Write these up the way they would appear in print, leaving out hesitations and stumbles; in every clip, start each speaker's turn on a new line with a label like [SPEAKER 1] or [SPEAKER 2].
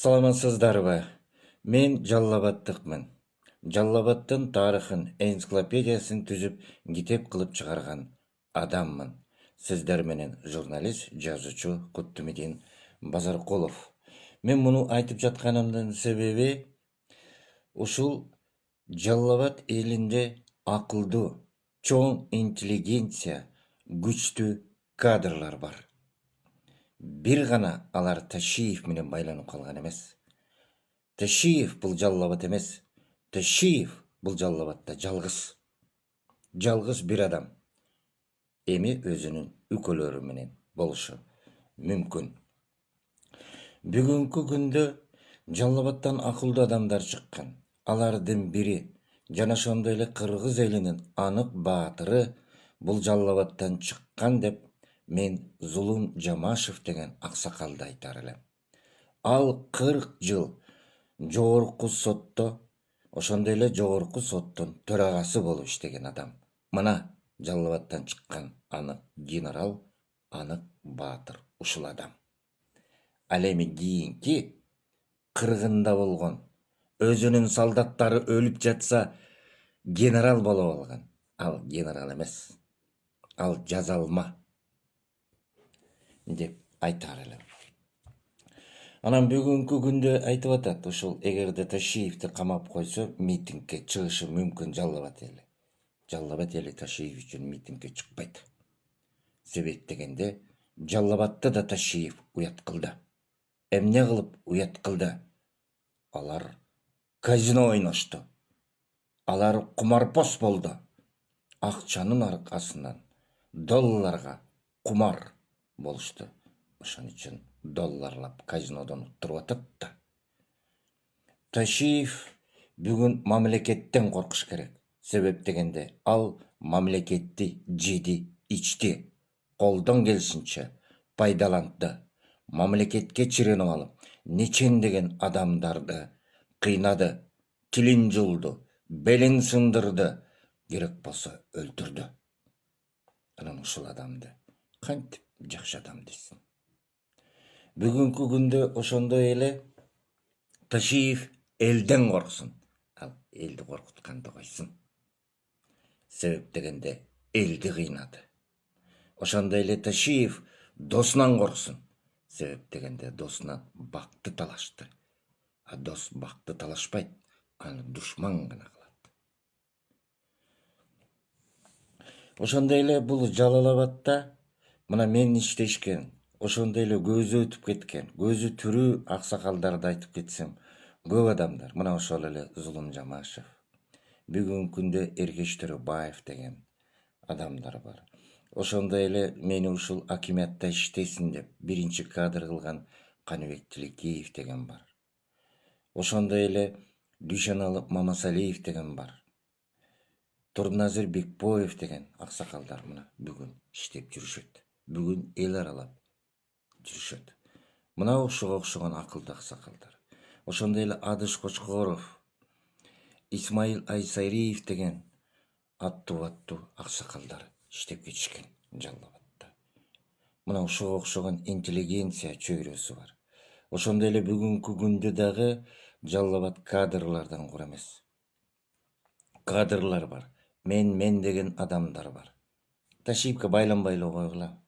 [SPEAKER 1] Саламатсыздарбы? Мен Жаллабаттыкмын. Жаллабаттын тарыхын, энциклопедиясын түзүп, китеп кылып чыгарган адаммын. Сиздер менен журналист, жазуучу Куттумидин Базаркулов. Мен муну айтып жатканымдын себеби ушул Жаллабат элинде акылдуу, чоң интеллигенция, күчтүү кадрлар бар. Бир гана алар Ташиев менен байланып калган эмес. Ташиев бул Жаллабат эмес. Ташиев бул Жаллабатта жалгыз. Жалгыз бир адам. Эми өзүнүн үкөлөрү менен болушу мүмкүн. Бүгүнкү күндө Жаллабаттан акылдуу адамдар чыккан. Алардын бири жана ошондой эле кыргыз элинин анык баатыры бул Жаллабаттан чыккан деп мен Зулум Жамашев деген аксакалды айтар элем. Ал 40 жыл жогорку сотто, ошондой эле жогорку соттун төрагасы болуп иштеген адам. Мына Жаллабаттан чыккан анык генерал, анык баатыр ушул адам. Ал эми кийинки кыргында болгон, өзүнүн солдаттары өлүп жатса генерал болуп алган. Ал генерал эмес. Ал жазалма деп айтар элем. Анан бүгүнкү күндө айтып атат, ушул эгерде Ташиевди камап койсо, митингге чыгышы мүмкүн Жаллабат эли. Жаллабат эли Ташиев үчүн митингге чыкпайт. Себеп дегенде, Жаллабатты да Ташиев уят кылды. Эмне кылып уят кылды? Алар казино ойношту. Алар кумарпос болду. Акчанын аркасынан долларга кумар болушту. Ошон үчүн долларлап казинодон уттуруп атат да. Ташиев бүгүн мамлекеттен коркуш керек. Себеп дегенде ал мамлекетти жеди, ичти, колдон келишинче пайдаланды. Мамлекетке чиренип алып, нечен деген адамдарды кыйнады, тилин жулду, белин сындырды, керек болсо өлтүрдү. Анан ушул адамды кантип жакшы адам дейсиң? Бүгүнкү күндө ошондой эле Ташиев элден корксун. Ал элди коркутканды койсун. Себеп дегенде элди кыйнады. Ошондой эле Ташиев досунан корксун. Себеп дегенде досунан бакты талашты. А дос бакты талашпайт, аны душман гана кылат. Ошондой эле бул Жалалабадда мына мен иштешкен, ошондой эле көзү өтүп кеткен, көзү тирүү аксакалдарды айтып кетсем, көп адамдар, мына ошол эле Зулум Жамашев, бүгүнкү күндө Эркеш Төрөбаев деген адамдар бар. Ошондой эле мени ушул акимиятта иштесин деп биринчи кадр кылган Каныбек Тилекеев деген бар. Ошондой эле Дүйшөналы Мамасалиев деген бар. Турназир Бекбоев деген аксакалдар мына бүгүн иштеп жүрүшөт. Бүгүн эл аралап жүрүшөт. Мына ушуга окшогон акылдуу аксакалдар. Ошондой эле Адыш Кочкоров, Исмаил Айсариев деген аттуу аксакалдар иштеп кетишкен Жаллабатта. Мына ушуга окшогон интеллигенция чөйрөсү бар. Ошондой эле бүгүнкү күндө дагы Жаллабат кадрлардан кур эмес. Кадрлар бар. Мен деген адамдар бар. Ташиевке байланбай эле койгула.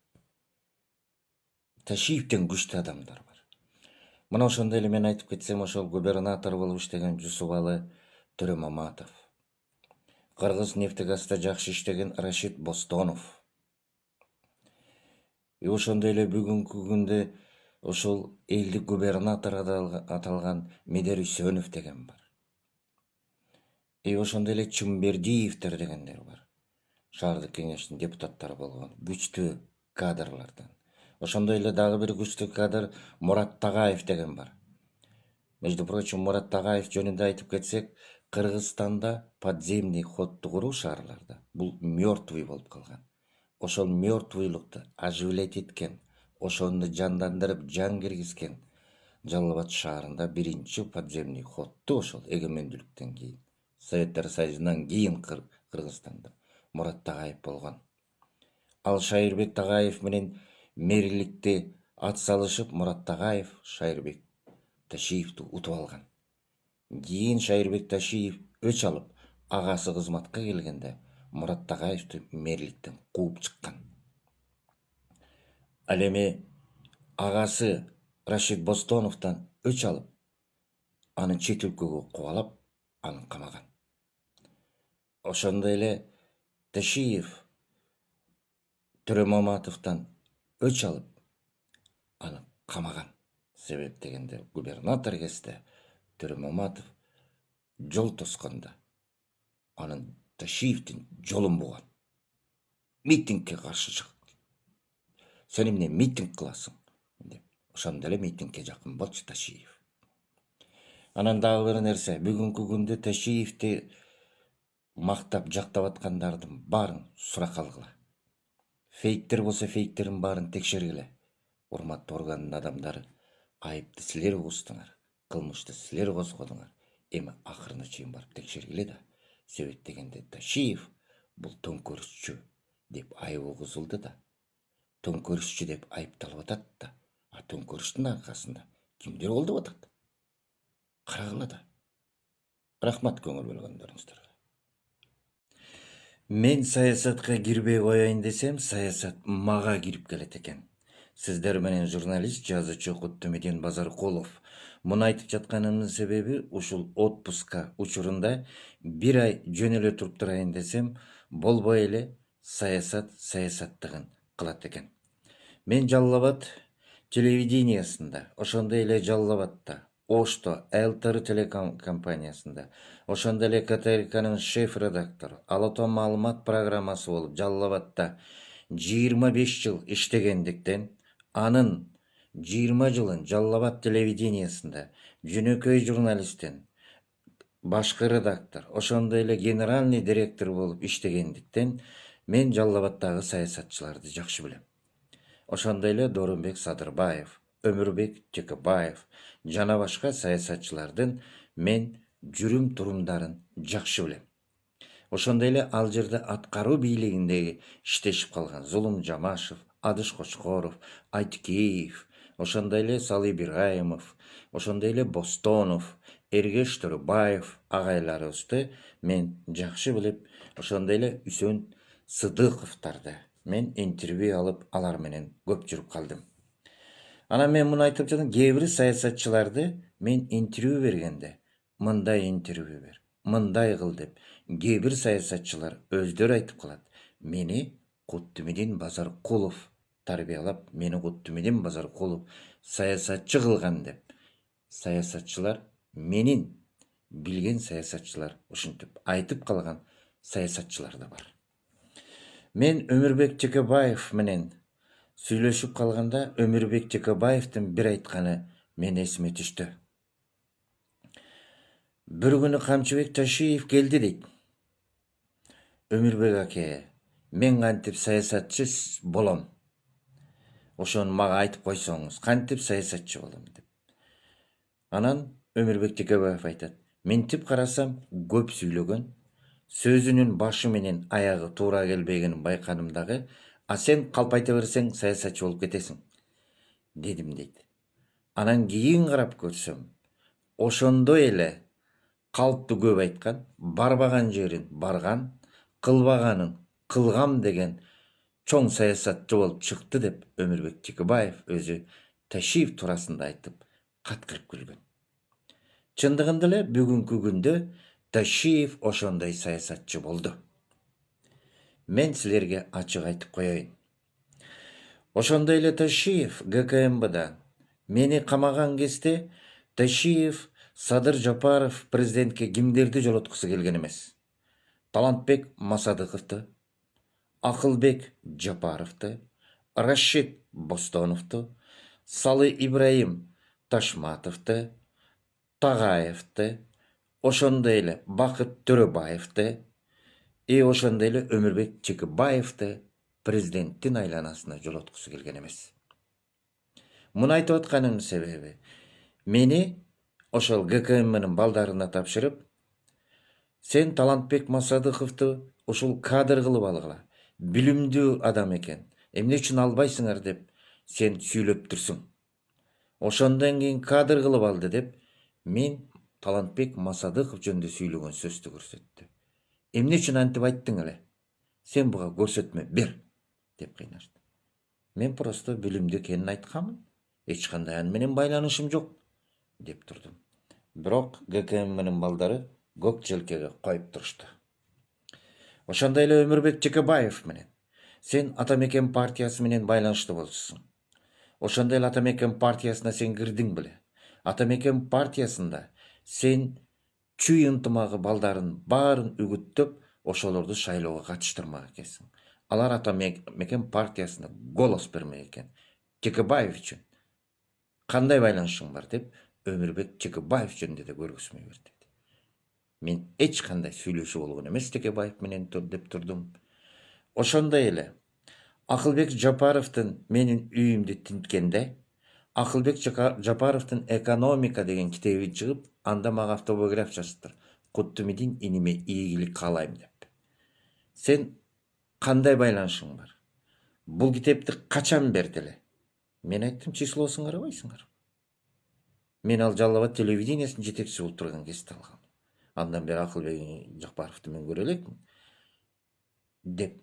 [SPEAKER 1] Ташиевден күчтүү адамдар бар. Мына ошондой эле мен айтып кетсем, ошол губернатор болуп иштеген Жусупалы Төрөмаматов, Кыргыз нефтегазда жакшы иштеген Рашид Бостонов. Ошондой эле бүгүнкү күндө ошол элдик губернатор аталган Медер Үсөнов деген бар. Ошондой эле Чымбердиевдер дегендер бар. Шаардык кеңештин депутаттары болгон күчтүү кадрлардан. Ошондой эле дагы бир күчтүү кадр Мурат Тагаев деген бар. Между прочим, Мурат Тагаев жөнүндө айтып кетсек, Кыргызстанда подземный ходду куруу шаарларда бул мертвый болуп калган. Ошол мертвыйлыкту оживлять эткен, ошону жандандырып жан киргизген Жаллабат шаарында биринчи подземный ходду ошол эгемендүүлүктөн кийин, Советтер Союзунан кийин Кыргызстанда Мурат Тагаев болгон. Ал Шайырбек Тагаев менен мэрликти ат салышып, Мурат Тагаев Шайырбек Ташиевди утуп алган. Кийин Шайырбек Ташиев өч алып, агасы кызматка келгенде Мурат Тагаевди мэрликтен кууп чыккан. Ал эми агасы Рашид Бостоновдон өч алып, аны чет өлкөгө кубалап, аны камаган. Ошондой эле Ташиев Төрө Маматовдон өч алып, аны камаган. Себеп дегенде губернатор кезде Төрө Маматов жол тоскондо анын Ташиевдин жолун буган. Митингге каршы чыгып, сен эмне митинг кыласың деп. Ошондо эле митингге жакын болчу Ташиев. Анан дагы бир нерсе, бүгүнкү күндө Ташиевди мактап жактап аткандардын баарын суракка алгыла. Фейктер болсо фейктерин баарын текшергиле. Урматтуу органдын адамдары, айыпты силер угуздуңар, кылмышты силер козгодуңар. Эми акырына чейин барып текшергиле да. Себеп дегенде Ташиев бул төңкөрүшчү деп айып угузулду да. Төңкөрүшчү деп айыпталып атат да. А төңкөрүштүн аркасында кимдер колдоп атат? Карагыла да. Рахмат көңүл бөлгөндөрүңүздарга. Мен саясатка кирбей коеюн десем, саясат мага кирип келет экен. Сиздер менен журналист, жазуучу Куттумидин Базаркулов. Муну айтып жатканымдын себеби ушул отпуска учурунда бир ай жөн эле туруп турайын десем, болбой эле саясат саясаттыгын кылат экен. Мен Жалал Абад телевидениясында, ошондой эле Жалал Абадта, Ошто, ЛТР телекомпаниясында, ошондой эле КТРКнын шеф-редактору, Ала Тоо маалымат программасы болуп Жалал Абадта 25 жыл иштегендиктен, анын 20 жылын Жалал Абад телевидениясында жөнөкөй журналисттен, башкы редактор, ошондой эле генеральный директор болуп иштегендиктен, мен Жалал Абадтагы саясатчыларды жакшы билем. Ошондой эле Доорунбек Садырбаев, Өмүрбек Текебаев жана башка саясатчылардын мен жүрүм турумдарын жакшы билем. Ошондой эле ал жерде аткаруу бийлигиндеги иштешип калган Зулум Жамашев, Адыш Кочкоров, Айтикеев, ошондой эле Салы Ибраимов, ошондой эле Бостонов, Эргеш Төрөбаев агайларыбызды мен жакшы билип, ошондой эле Үсөн Сыдыковдарды мен интервью алып, алар менен көп жүрүп калдым. Анан мен муну айтып жатам, кээ бир саясатчыларды мен интервью бергенде, мындай интервью бер, мындай кыл деп, кээ бир саясатчылар өздөрү айтып калат. Мени Куттумидин Базаркулов тарбиялап, мени Куттумидин Базаркулов саясатчы кылган деп. Саясатчылар, менин билген саясатчылар ушинтип айтып калган саясатчылар да бар. Мен Өмүрбек Текебаев менен сүйлөшүп калганда, Өмүрбек Текебаевдин бир айтканы мен эсиме түштү. Бир күнү Камчыбек Ташиев келди дейт. Өмүрбек аке, мен кантип саясатчы болом? Ошону мага айтып койсоңуз, кантип саясатчы болом деп. Анан Өмүрбек Текебаев айтат, ментип карасам көп сүйлөгөн, сөзүнүн башы менен аягы туура келбегенин байкадым дагы, а сен калп айта берсең саясатчы болуп кетесиң, дедим дейт. Анан кийин карап көрсөм, ошондой эле калпты көп айткан, барбаган жерин барган, кылбаганын кылгам деген чоң саясатчы болуп чыкты деп Өмүрбек Текебаев өзү Ташиев туурасында айтып, каткырып күлгөн. Чындыгында эле бүгүнкү күндө Ташиев ошондой саясатчы болду. Мен силерге ачык айтып коеюн. Ошондой эле Ташиев ГКМБда мени камаган кезде Ташиев Садыр Жапаров президентке кимдерди жолоткусу келген эмес. Талантбек Масадыковду, Акылбек Жапаровду, Рашид Бостоновду, Салы Ибраим Ташматовду, Тагаевду, ошондой эле Бакыт Төрөбаевду, ошондой эле Өмүрбек Текебаевду президенттин айланасына жолоткусу келген эмес. Муну айтып атканымдын себеби, мени ошол ГКМнын балдарына тапшырып, сен Талантбек Масадыковду ушул кадр кылып алгыла, билимдүү адам экен, эмне үчүн албайсыңар деп сен сүйлөп турсуң. Ошондон кийин кадр кылып алды деп мен Талантбек Масадыков жөнүндө сүйлөгөн сөздү көрсөттү. Эмне үчүн антип айттың эле? Сен буга көрсөтмө бер деп кыйнашты. Мен просто билимдүү экенин айтканмын. Эч кандай аны менен байланышым жок деп турдум. Бирок ГКМ менен балдары көк желкеге коюп турушту. Ошондой эле Өмүрбек Жекебаев менен сен Ата Мекен партиясы менен байланыштуу болчусуң. Ошондой эле Ата Мекен партиясына сен кирдиң беле? Ата Мекен партиясында сен чүй ынтымагы балдарын баарын үгүттөп, ошолорду шайлоого катыштырмак экенсиң. Алар Ата Мекен партиясына голос бермек экен. Жекебаев үчүн кандай байланышың бар деп Өмүрбек Жекебаев жөнүндө да көргөзмө берди. Мен эч кандай сүйлөшүү болгон эмес Жекебаев менен деп турдум. Ошондой эле Акылбек Жапаровдун менин үйүмдү тинткенде, Акылбек Жапаровдун «Экономика» деген китеби чыгып, анда мага автобиограф жазыптыр. Куттумидин иниме ийгилик каалайм деп. Сен кандай байланышың бар? Бул китепти качан берди эле? Мен айттым, числосун карабайсыңар. Мен ал Жалал Абад телевидениясынын жетекчиси болуп турган кезде алгам. Андан бери Акылбек Жапаровду мен көрө элекмин деп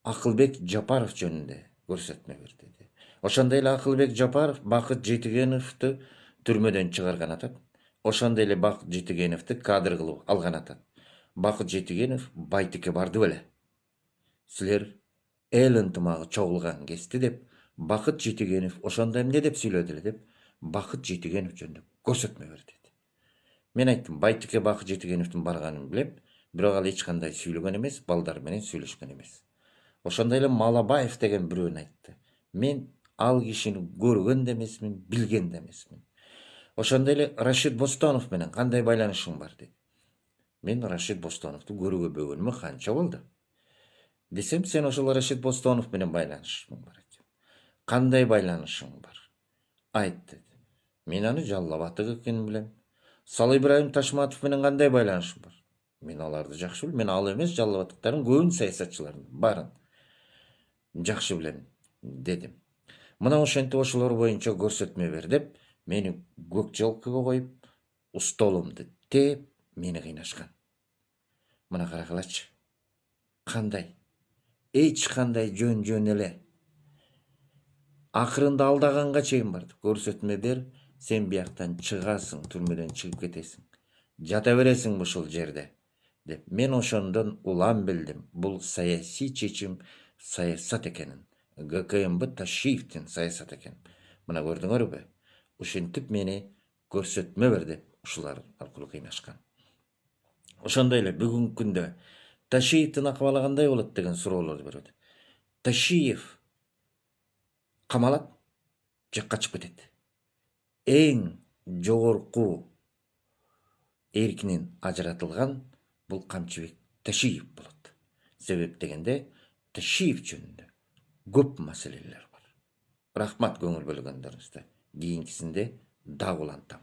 [SPEAKER 1] Акылбек Жапаров жөнүндө көрсөтмө берди. Ошондой эле Акылбек Жапаров Бакыт Жетигеновду түрмөдөн чыгарган атат. Ошондой эле Бакыт Жетигеновду кадр кылып алган атат. Бакыт Жетигенов Байтикке барды беле? Силер эл ынтымагы чогулган кезде деп Бакыт Жетигенов ошондо эмне деп сүйлөдү эле деп Бакыт Жетигенов жөнүндө көрсөтмө берди. Мен айттым, Байтикке Бакыт Жетигеновдун барганын билем, бирок ал эч кандай сүйлөгөн эмес, балдар менен сүйлөшкөн эмес. Ошондой эле Малабаев деген бирөөнү айтты. Мен ал кишини көргөн да эмесмин, билген да эмесмин. Ошондой эле Рашид Бостонов менен кандай байланышың бар деди. Мен Рашид Бостоновду көргөнүмө канча болду? Десем, сен ошол Рашид Бостонов менен байланышың бар экен. Кандай байланышың бар? Айт деди. Мен аны Жалал Абадтык экенин билем. Салы Ибраим Ташматов менен кандай байланышың бар? Мен аларды жакшы билем. Мен ал эмес, Жалал Абадтыктардын көбүн саясатчылардын баарын жакшы билем дедим. Мына ошентип ошолор боюнча көрсөтмө бер деп мени көк желкеге коюп, столумду тээп мени кыйнашкан. Мына карагылачы. Кандай? Эч кандай жөн эле. Акырында алдаганга чейин барды. Көрсөтмө бер, сен бияктан чыгасың, түрмөдөн чыгып кетесиң. Жата бересиң ушул жерде деп. Мен ошондон улам билдим. Бул саясий чечим, саясат экенин. ГКМБ Ташиевдин саясат экен. Мына көрдүңөрбү? Ушинтип мени көрсөтмө бер деп ушулар аркылуу кыйнашкан. Ошондой эле бүгүнкү күндө Ташиевдин акыбалы кандай болот деген суроолорду берет. Ташиев камалат же качып кетет. Эң жогорку эркинен ажыратылган бул Камчыбек Ташиев болот. Себеп дегенде Ташиев жөнүндө көп маселелер бар. Рахмат көңүл бөлгөндөрүңүзгө. Кийинкисинде дагы улантам.